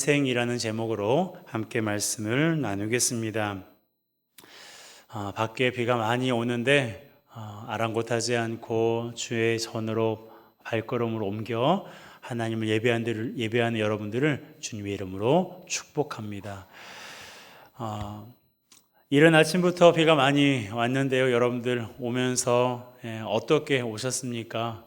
인생이라는 제목으로 함께 말씀을 나누겠습니다. 밖에 비가 많이 오는데 아랑곳하지 않고 주의 전으로 발걸음을 옮겨 하나님을 예배하는 여러분들을 주님의 이름으로 축복합니다. 이른 아침부터 비가 많이 왔는데요. 여러분들 오면서 어떻게 오셨습니까?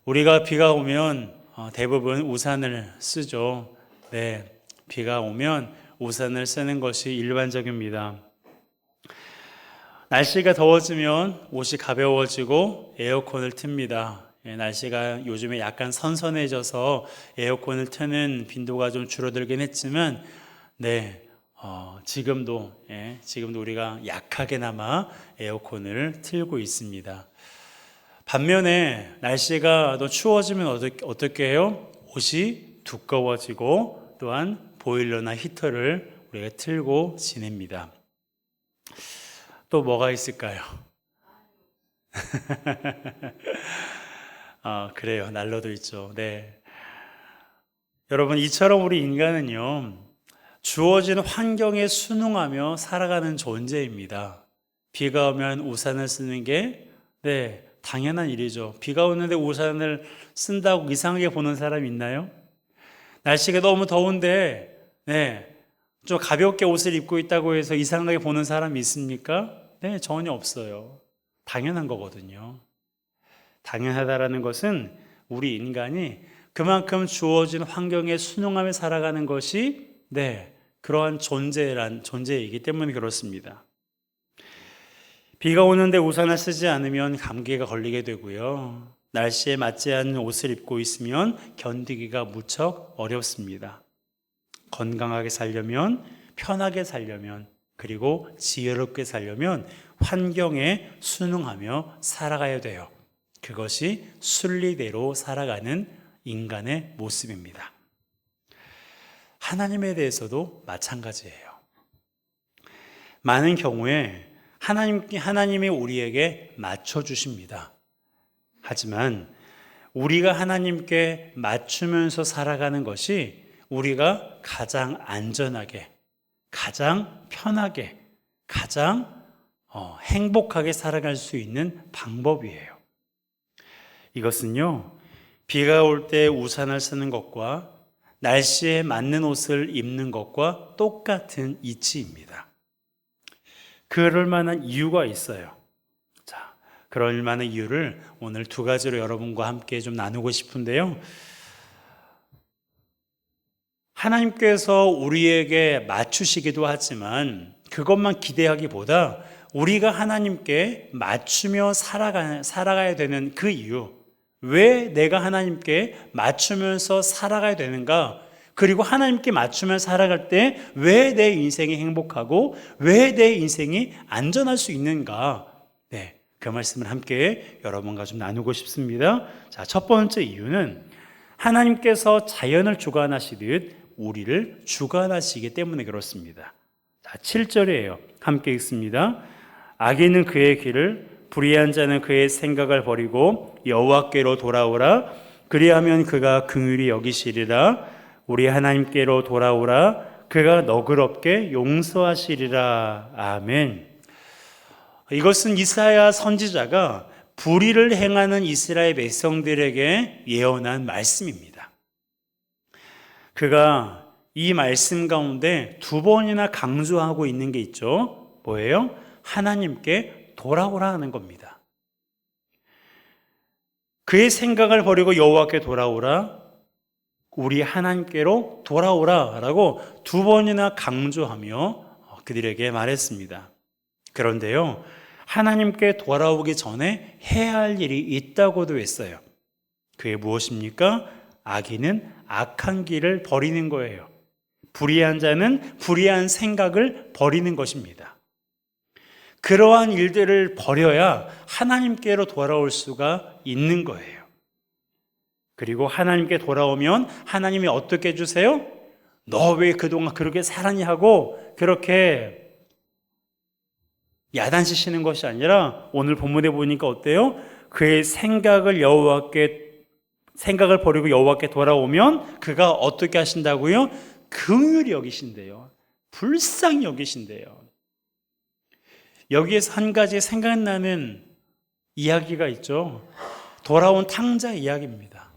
우리가 비가 오면 대부분 우산을 쓰죠. 네, 비가 오면 우산을 쓰는 것이 일반적입니다. 날씨가 더워지면 옷이 가벼워지고 에어컨을 틉니다. 날씨가 요즘에 약간 선선해져서 에어컨을 트는 빈도가 좀 줄어들긴 했지만, 지금도 우리가 약하게나마 에어컨을 틀고 있습니다. 반면에 날씨가 더 추워지면 어떻게 해요? 옷이 두꺼워지고 또한 보일러나 히터를 우리가 틀고 지냅니다. 또 뭐가 있을까요? 그래요. 난로도 있죠. 네. 여러분, 이처럼 우리 인간은요, 주어진 환경에 순응하며 살아가는 존재입니다. 비가 오면 우산을 쓰는 게 당연한 일이죠. 비가 오는데 우산을 쓴다고 이상하게 보는 사람 있나요? 날씨가 너무 더운데 좀 가볍게 옷을 입고 있다고 해서 이상하게 보는 사람이 있습니까? 네, 전혀 없어요. 당연한 거거든요. 당연하다라는 것은 우리 인간이 그만큼 주어진 환경에 순응하며 살아가는 것이 그러한 존재이기 때문에 그렇습니다. 비가 오는데 우산을 쓰지 않으면 감기가 걸리게 되고요. 날씨에 맞지 않는 옷을 입고 있으면 견디기가 무척 어렵습니다. 건강하게 살려면, 편하게 살려면, 그리고 지혜롭게 살려면 환경에 순응하며 살아가야 돼요. 그것이 순리대로 살아가는 인간의 모습입니다. 하나님에 대해서도 마찬가지예요. 많은 경우에 하나님이 우리에게 맞춰주십니다. 하지만 우리가 하나님께 맞추면서 살아가는 것이 우리가 가장 안전하게, 가장 편하게, 가장 행복하게 살아갈 수 있는 방법이에요. 이것은요, 비가 올 때 우산을 쓰는 것과 날씨에 맞는 옷을 입는 것과 똑같은 이치입니다. 그럴 만한 이유가 있어요. 자, 그럴 만한 이유를 오늘 두 가지로 여러분과 함께 좀 나누고 싶은데요. 하나님께서 우리에게 맞추시기도 하지만 그것만 기대하기보다 우리가 하나님께 맞추며 살아가야 되는 그 이유, 왜 내가 하나님께 맞추면서 살아가야 되는가? 그리고 하나님께 맞추며 살아갈 때 왜 내 인생이 행복하고 왜 내 인생이 안전할 수 있는가? 그 말씀을 함께 여러분과 좀 나누고 싶습니다. 자, 첫 번째 이유는 하나님께서 자연을 주관하시듯 우리를 주관하시기 때문에 그렇습니다. 자, 7절이에요. 함께 읽습니다. 악인은 그의 길을, 불의한 자는 그의 생각을 버리고 여호와께로 돌아오라. 그리하면 그가 긍휼히 여기시리라. 우리 하나님께로 돌아오라. 그가 너그럽게 용서하시리라. 아멘. 이것은 이사야 선지자가 불의를 행하는 이스라엘 백성들에게 예언한 말씀입니다. 그가 이 말씀 가운데 두 번이나 강조하고 있는 게 있죠. 뭐예요? 하나님께 돌아오라 하는 겁니다. 그의 생각을 버리고 여호와께 돌아오라. 우리 하나님께로 돌아오라 라고 두 번이나 강조하며 그들에게 말했습니다. 그런데요, 하나님께 돌아오기 전에 해야 할 일이 있다고도 했어요. 그게 무엇입니까? 악인은 악한 길을 버리는 거예요. 불의한 자는 불의한 생각을 버리는 것입니다. 그러한 일들을 버려야 하나님께로 돌아올 수가 있는 거예요. 그리고 하나님께 돌아오면 하나님이 어떻게 해주세요? 너 왜 그동안 그렇게 살았니 하고 그렇게 야단치시는 것이 아니라 오늘 본문에 보니까 어때요? 그의 생각을 버리고 여호와께 돌아오면 그가 어떻게 하신다고요? 긍휼히 여기신대요. 불쌍히 여기신대요. 여기에서 한 가지 생각나는 이야기가 있죠. 돌아온 탕자 이야기입니다.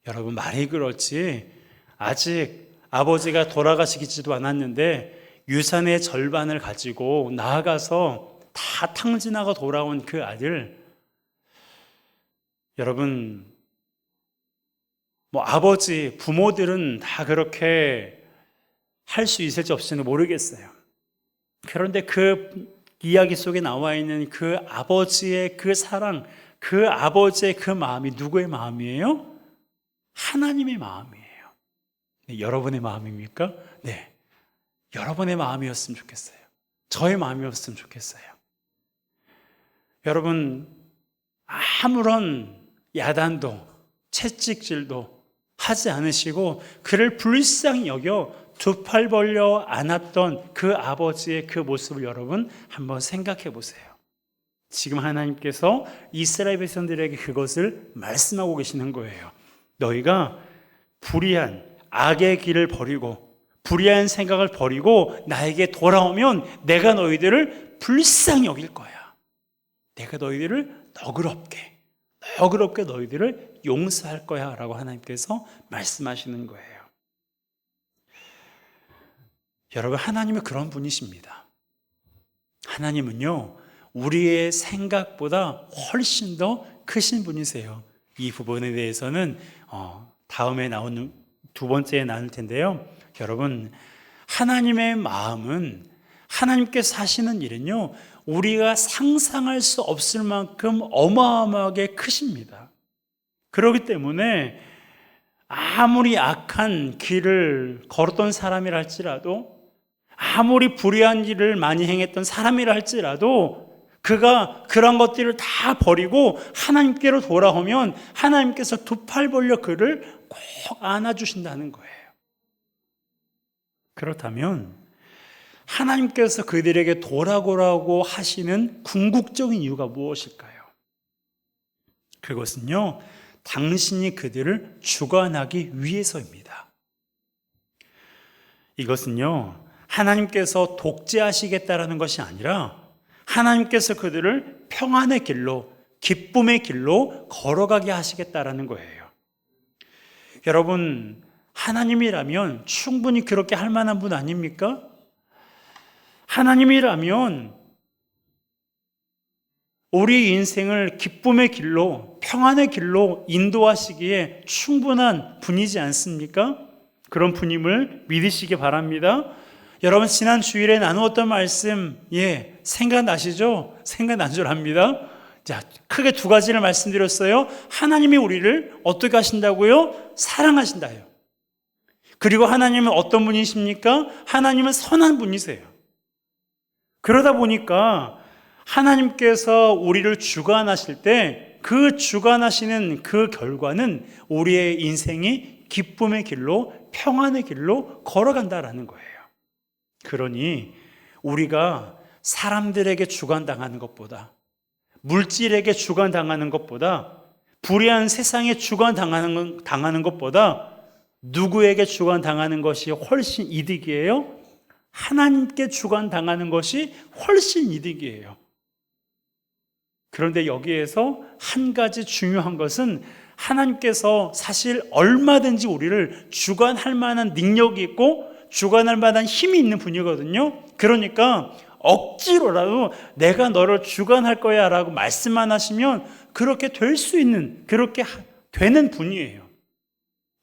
여러분, 말이 그렇지 아직 아버지가 돌아가시지도 않았는데 유산의 절반을 가지고 나아가서 다 탕진하고 돌아온 그 아들, 여러분, 아버지, 부모들은 다 그렇게 할 수 있을지 없을지는 모르겠어요. 그런데 그 이야기 속에 나와 있는 그 아버지의 그 사랑, 그 아버지의 그 마음이 누구의 마음이에요? 하나님의 마음이에요. 네, 여러분의 마음입니까? 네, 여러분의 마음이었으면 좋겠어요. 저의 마음이었으면 좋겠어요. 여러분, 아무런 야단도 채찍질도 하지 않으시고 그를 불쌍히 여겨 두 팔 벌려 안았던 그 아버지의 그 모습을 여러분 한번 생각해 보세요. 지금 하나님께서 이스라엘 백성들에게 그것을 말씀하고 계시는 거예요. 너희가 불의한 악의 길을 버리고 불의한 생각을 버리고 나에게 돌아오면 내가 너희들을 불쌍히 여길 거야. 내가 너희들을 너그럽게 너희들을 용서할 거야 라고 하나님께서 말씀하시는 거예요. 여러분, 하나님은 그런 분이십니다. 하나님은요, 우리의 생각보다 훨씬 더 크신 분이세요. 이 부분에 대해서는 다음에 나오는 두 번째에 나눌 텐데요. 여러분, 하나님의 마음은, 하나님께서 하시는 일은요, 우리가 상상할 수 없을 만큼 어마어마하게 크십니다. 그렇기 때문에 아무리 악한 길을 걸었던 사람이라 할지라도, 아무리 불의한 일을 많이 행했던 사람이라 할지라도 그가 그런 것들을 다 버리고 하나님께로 돌아오면 하나님께서 두 팔 벌려 그를 꼭 안아주신다는 거예요. 그렇다면 하나님께서 그들에게 돌아오라고 하시는 궁극적인 이유가 무엇일까요? 그것은요, 당신이 그들을 주관하기 위해서입니다. 이것은요, 하나님께서 독재하시겠다라는 것이 아니라 하나님께서 그들을 평안의 길로, 기쁨의 길로 걸어가게 하시겠다라는 거예요. 여러분, 하나님이라면 충분히 그렇게 할 만한 분 아닙니까? 하나님이라면 우리 인생을 기쁨의 길로, 평안의 길로 인도하시기에 충분한 분이지 않습니까? 그런 분임을 믿으시기 바랍니다. 여러분, 지난 주일에 나누었던 말씀, 생각나시죠? 생각난 줄 압니다. 자, 크게 두 가지를 말씀드렸어요. 하나님이 우리를 어떻게 하신다고요? 사랑하신다요. 그리고 하나님은 어떤 분이십니까? 하나님은 선한 분이세요. 그러다 보니까 하나님께서 우리를 주관하실 때 그 주관하시는 그 결과는 우리의 인생이 기쁨의 길로, 평안의 길로 걸어간다라는 거예요. 그러니 우리가 사람들에게 주관당하는 것보다, 물질에게 주관당하는 것보다, 불의한 세상에 주관당하는 것보다 누구에게 주관당하는 것이 훨씬 이득이에요? 하나님께 주관당하는 것이 훨씬 이득이에요. 그런데 여기에서 한 가지 중요한 것은 하나님께서 사실 얼마든지 우리를 주관할 만한 능력이 있고 주관할 만한 힘이 있는 분이거든요. 그러니까 억지로라도 내가 너를 주관할 거야 라고 말씀만 하시면 그렇게 될 수 있는, 그렇게 되는 분이에요.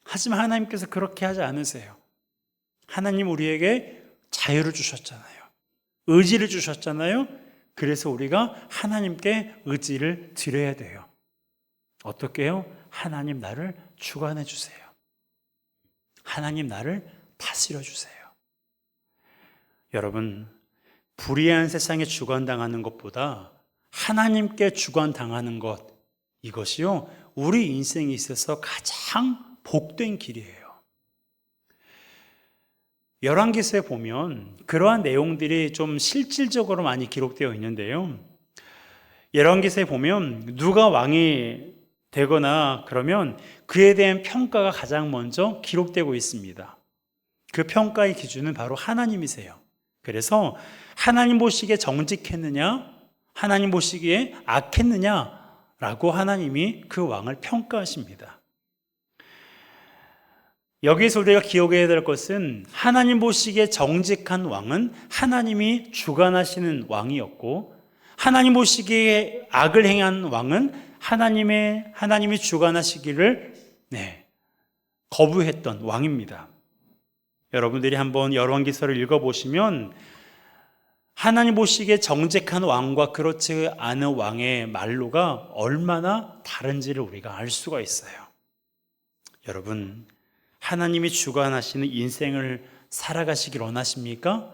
하지만 하나님께서 그렇게 하지 않으세요. 하나님 우리에게 자유를 주셨잖아요. 의지를 주셨잖아요. 그래서 우리가 하나님께 의지를 드려야 돼요. 어떻게 해요? 하나님 나를 주관해 주세요. 하나님 나를 다스려 주세요. 여러분, 불의한 세상에 주관당하는 것보다 하나님께 주관당하는 것, 이것이요, 우리 인생에 있어서 가장 복된 길이에요. 열왕기서에 보면 그러한 내용들이 좀 실질적으로 많이 기록되어 있는데요. 열왕기서에 보면 누가 왕이 되거나 그러면 그에 대한 평가가 가장 먼저 기록되고 있습니다. 그 평가의 기준은 바로 하나님이세요. 그래서 하나님 보시기에 정직했느냐, 하나님 보시기에 악했느냐라고 하나님이 그 왕을 평가하십니다. 여기서 우리가 기억해야 될 것은 하나님 보시기에 정직한 왕은 하나님이 주관하시는 왕이었고, 하나님 보시기에 악을 행한 왕은 하나님이 주관하시기를 거부했던 왕입니다. 여러분들이 한번 열왕기서를 읽어보시면 하나님 보시기에 정직한 왕과 그렇지 않은 왕의 말로가 얼마나 다른지를 우리가 알 수가 있어요. 여러분, 하나님이 주관하시는 인생을 살아가시길 원하십니까?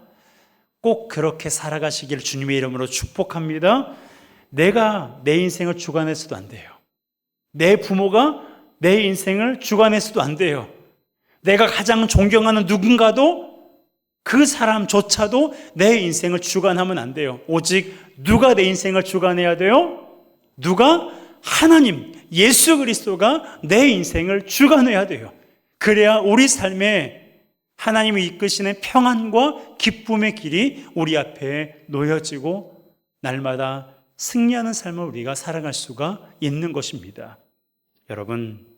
꼭 그렇게 살아가시기를 주님의 이름으로 축복합니다. 내가 내 인생을 주관해서도 안 돼요. 내 부모가 내 인생을 주관해서도 안 돼요. 내가 가장 존경하는 누군가도 그 사람조차도 내 인생을 주관하면 안 돼요. 오직 누가 내 인생을 주관해야 돼요? 누가? 하나님, 예수 그리스도가 내 인생을 주관해야 돼요. 그래야 우리 삶에 하나님이 이끄시는 평안과 기쁨의 길이 우리 앞에 놓여지고 날마다 승리하는 삶을 우리가 살아갈 수가 있는 것입니다. 여러분,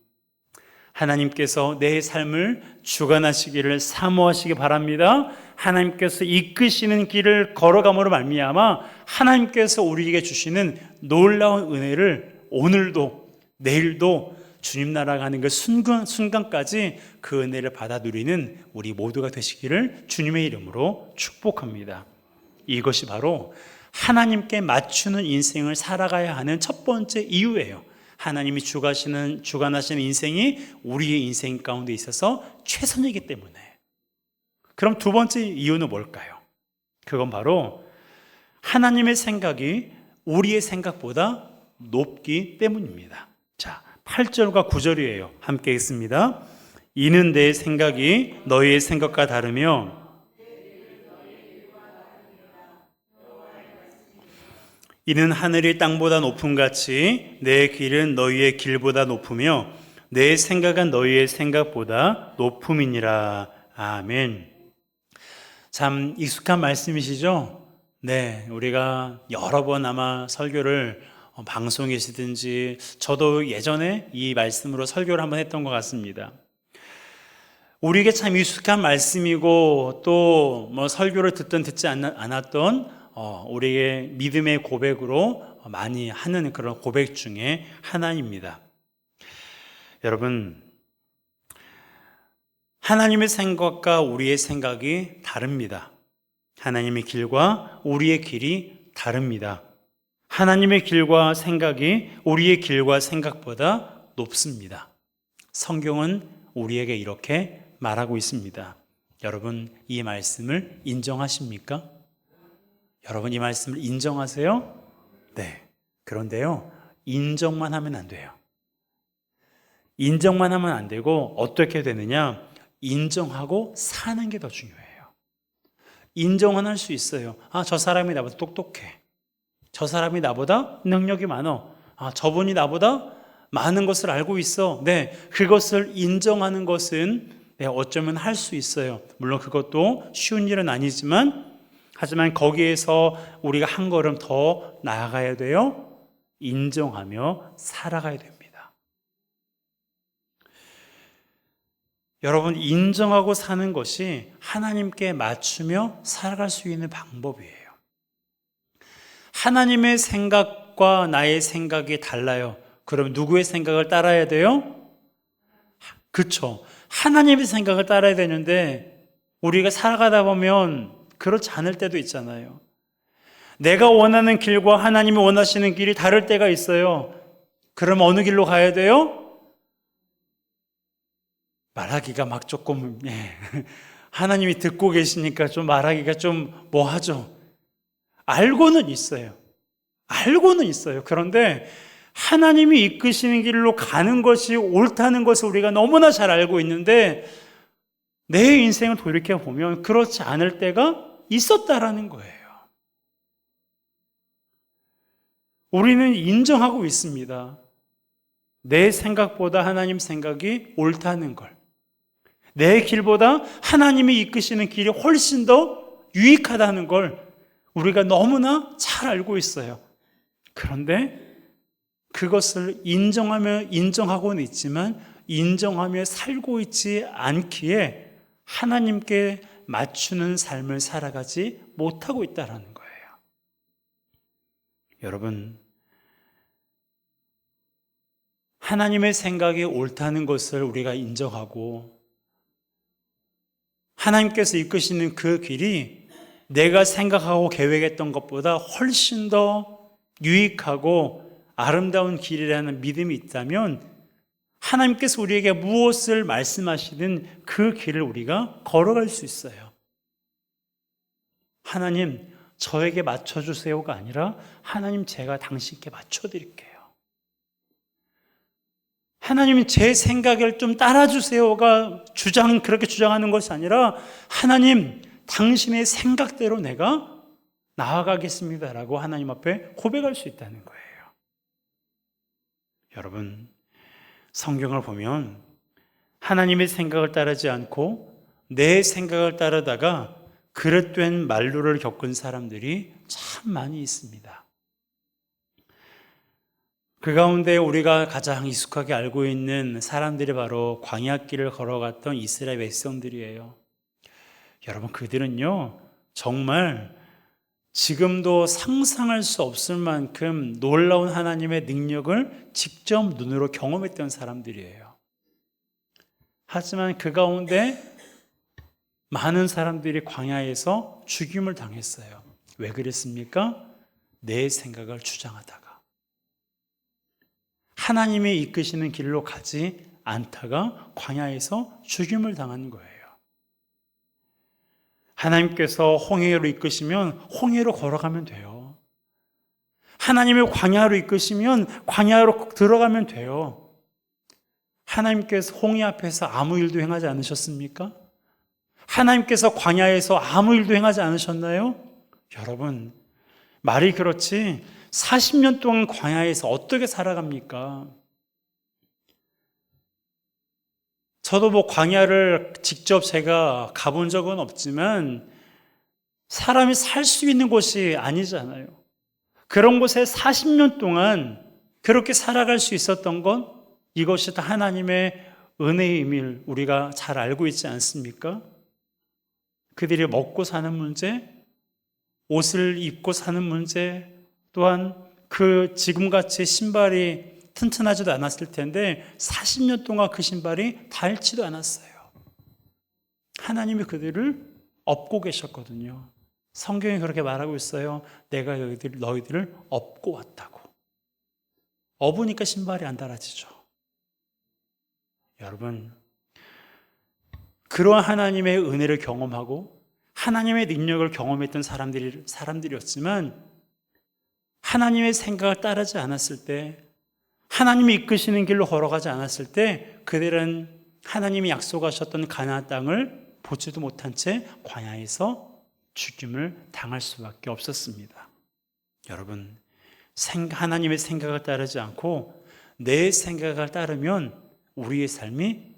하나님께서 내 삶을 주관하시기를 사모하시기 바랍니다. 하나님께서 이끄시는 길을 걸어감으로 말미암아 하나님께서 우리에게 주시는 놀라운 은혜를 오늘도 내일도 주님 나라 가는 그 순간까지 그 은혜를 받아 누리는 우리 모두가 되시기를 주님의 이름으로 축복합니다. 이것이 바로 하나님께 인생을 살아가야 하는 첫 번째 이유예요. 하나님이 주관하시는 인생이 우리의 인생 가운데 있어서 최선이기 때문에. 그럼 두 번째 이유는 뭘까요? 그건 바로 하나님의 생각이 우리의 생각보다 높기 때문입니다. 자, 8절과 9절이에요. 함께 읽습니다. 이는 내 생각이 너희의 생각과 다르며 이는 하늘이 땅보다 높음같이 내 길은 너희의 길보다 높으며 내 생각은 너희의 생각보다 높음이니라. 아멘. 참 익숙한 말씀이시죠? 네, 우리가 여러 번 아마 설교를 방송이시든지 저도 예전에 이 말씀으로 설교를 한번 했던 것 같습니다. 우리에게 참 익숙한 말씀이고 또 뭐 설교를 듣지 않았던 우리의 믿음의 고백으로 많이 하는 그런 고백 중에 하나입니다. 여러분, 하나님의 생각과 우리의 생각이 다릅니다. 하나님의 길과 우리의 길이 다릅니다. 하나님의 길과 생각이 우리의 길과 생각보다 높습니다. 성경은 우리에게 이렇게 말하고 있습니다. 여러분, 이 말씀을 인정하십니까? 여러분, 이 말씀을 인정하세요? 네. 그런데요, 인정만 하면 안 돼요. 인정만 하면 안 되고 어떻게 되느냐? 인정하고 사는 게 더 중요해요. 인정은 할 수 있어요. 저 사람이 나보다 똑똑해. 저 사람이 나보다 능력이 많아. 저분이 나보다 많은 것을 알고 있어. 네, 그것을 인정하는 것은 어쩌면 할 수 있어요. 물론 그것도 쉬운 일은 아니지만, 하지만 거기에서 우리가 한 걸음 더 나아가야 돼요. 인정하며 살아가야 됩니다. 여러분, 인정하고 사는 것이 하나님께 맞추며 살아갈 수 있는 방법이에요. 하나님의 생각과 나의 생각이 달라요. 그럼 누구의 생각을 따라야 돼요? 그렇죠. 하나님의 생각을 따라야 되는데 우리가 살아가다 보면 그렇지 않을 때도 있잖아요. 내가 원하는 길과 하나님이 원하시는 길이 다를 때가 있어요. 그럼 어느 길로 가야 돼요? 말하기가 막 조금 하나님이 듣고 계시니까 좀 말하기가 좀 뭐하죠. 알고는 있어요. 그런데 하나님이 이끄시는 길로 가는 것이 옳다는 것을 우리가 너무나 잘 알고 있는데 내 인생을 돌이켜보면 그렇지 않을 때가 있었다라는 거예요. 우리는 인정하고 있습니다. 내 생각보다 하나님 생각이 옳다는 걸. 내 길보다 하나님이 이끄시는 길이 훨씬 더 유익하다는 걸 우리가 너무나 잘 알고 있어요. 그런데 그것을 인정하고는 있지만 인정하며 살고 있지 않기에 하나님께 맞추는 삶을 살아가지 못하고 있다는 거예요. 여러분, 하나님의 생각이 옳다는 것을 우리가 인정하고 하나님께서 이끄시는 그 길이 내가 생각하고 계획했던 것보다 훨씬 더 유익하고 아름다운 길이라는 믿음이 있다면 하나님께서 우리에게 무엇을 말씀하시든 그 길을 우리가 걸어갈 수 있어요. 하나님, 저에게 맞춰주세요가 아니라 하나님, 제가 당신께 맞춰드릴게요. 하나님, 제 생각을 좀 따라주세요가 그렇게 주장하는 것이 아니라 하나님, 당신의 생각대로 내가 나아가겠습니다라고 하나님 앞에 고백할 수 있다는 거예요. 여러분, 성경을 보면 하나님의 생각을 따르지 않고 내 생각을 따르다가 그릇된 만류를 겪은 사람들이 참 많이 있습니다. 그 가운데 우리가 가장 익숙하게 알고 있는 사람들이 바로 광야길을 걸어갔던 이스라엘 백성들이에요. 여러분, 그들은요 정말 지금도 상상할 수 없을 만큼 놀라운 하나님의 능력을 직접 눈으로 경험했던 사람들이에요. 하지만 그 가운데 많은 사람들이 광야에서 죽임을 당했어요. 왜 그랬습니까? 내 생각을 주장하다가, 하나님이 이끄시는 길로 가지 않다가 광야에서 죽임을 당한 거예요. 하나님께서 홍해로 이끄시면 홍해로 걸어가면 돼요. 하나님의 광야로 이끄시면 광야로 들어가면 돼요. 하나님께서 홍해 앞에서 아무 일도 행하지 않으셨습니까? 하나님께서 광야에서 아무 일도 행하지 않으셨나요? 여러분, 말이 그렇지 40년 동안 광야에서 어떻게 살아갑니까? 저도 광야를 직접 제가 가본 적은 없지만 사람이 살 수 있는 곳이 아니잖아요. 그런 곳에 40년 동안 그렇게 살아갈 수 있었던 건 이것이 다 하나님의 은혜의 의미를 우리가 잘 알고 있지 않습니까? 그들이 먹고 사는 문제, 옷을 입고 사는 문제, 또한 지금같이 신발이 튼튼하지도 않았을 텐데 40년 동안 그 신발이 닳지도 않았어요. 하나님이 그들을 업고 계셨거든요. 성경이 그렇게 말하고 있어요. 내가 너희들을 업고 왔다고. 업으니까 신발이 안 닳아지죠. 여러분, 그러한 하나님의 은혜를 경험하고 하나님의 능력을 경험했던 사람들이었지만 하나님의 생각을 따르지 않았을 때, 하나님이 이끄시는 길로 걸어가지 않았을 때 그들은 하나님이 약속하셨던 가나안 땅을 보지도 못한 채 광야에서 죽임을 당할 수밖에 없었습니다. 여러분, 하나님의 생각을 따르지 않고 내 생각을 따르면 우리의 삶이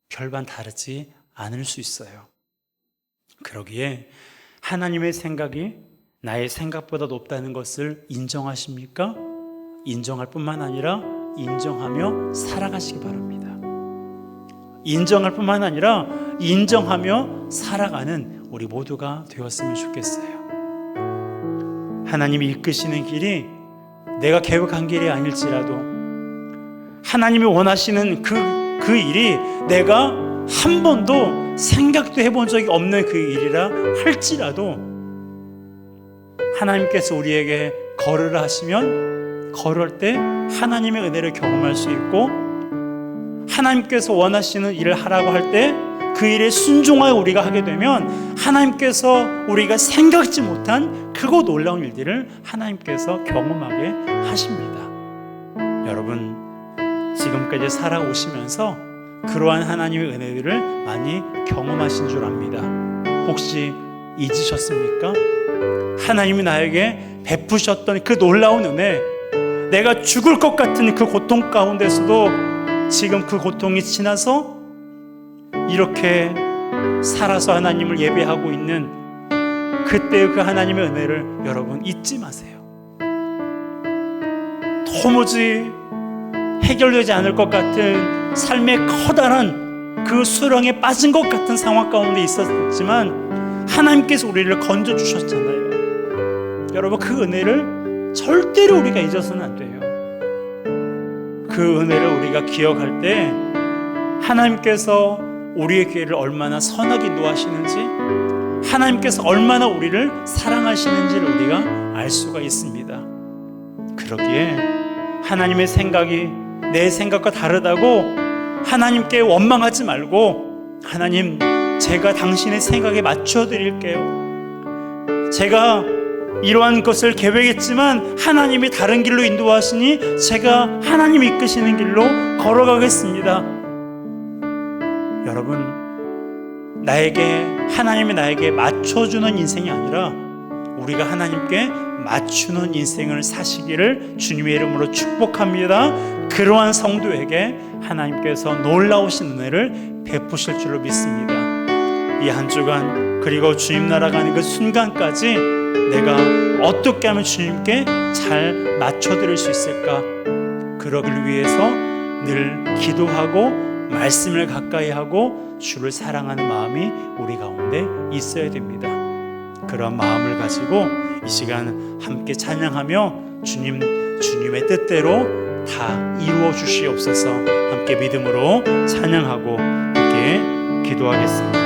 별반 다르지 않을 수 있어요. 그러기에 하나님의 생각이 나의 생각보다 높다는 것을 인정하십니까? 인정할 뿐만 아니라 인정하며 살아가시기 바랍니다. 인정할 뿐만 아니라 인정하며 살아가는 우리 모두가 되었으면 좋겠어요. 하나님이 이끄시는 길이 내가 계획한 길이 아닐지라도, 하나님이 원하시는 그 일이 내가 한 번도 생각도 해본 적이 없는 그 일이라 할지라도 하나님께서 우리에게 걸으라 하시면 걸을 때 하나님의 은혜를 경험할 수 있고, 하나님께서 원하시는 일을 하라고 할 때 그 일에 순종하여 우리가 하게 되면 하나님께서 우리가 생각지 못한 크고 놀라운 일들을 하나님께서 경험하게 하십니다. 여러분, 지금까지 살아오시면서 그러한 하나님의 은혜들을 많이 경험하신 줄 압니다. 혹시 잊으셨습니까? 하나님이 나에게 베푸셨던 그 놀라운 은혜, 내가 죽을 것 같은 그 고통 가운데서도 지금 그 고통이 지나서 이렇게 살아서 하나님을 예배하고 있는 그때의 그 하나님의 은혜를 여러분 잊지 마세요. 도무지 해결되지 않을 것 같은 삶의 커다란 그 수렁에 빠진 것 같은 상황 가운데 있었지만 하나님께서 우리를 건져주셨잖아요. 여러분, 그 은혜를 절대로 우리가 잊어서는 안 돼요. 그 은혜를 우리가 기억할 때 하나님께서 우리의 기회를 얼마나 선하게 인도하시는지, 하나님께서 얼마나 우리를 사랑하시는지를 우리가 알 수가 있습니다. 그러기에 하나님의 생각이 내 생각과 다르다고 하나님께 원망하지 말고, 하나님, 제가 당신의 생각에 맞춰 드릴게요. 제가 이러한 것을 계획했지만 하나님이 다른 길로 인도하시니 제가 하나님이 이끄시는 길로 걸어가겠습니다. 여러분, 하나님이 나에게 맞춰주는 인생이 아니라 우리가 하나님께 맞추는 인생을 사시기를 주님의 이름으로 축복합니다. 그러한 성도에게 하나님께서 놀라우신 은혜를 베푸실 줄로 믿습니다. 이 한 주간, 그리고 주님 나라 가는 그 순간까지 내가 어떻게 하면 주님께 잘 맞춰드릴 수 있을까? 그러길 위해서 늘 기도하고 말씀을 가까이 하고 주를 사랑하는 마음이 우리 가운데 있어야 됩니다. 그런 마음을 가지고 이 시간 함께 찬양하며 주님의 뜻대로 다 이루어 주시옵소서. 함께 믿음으로 찬양하고 함께 기도하겠습니다.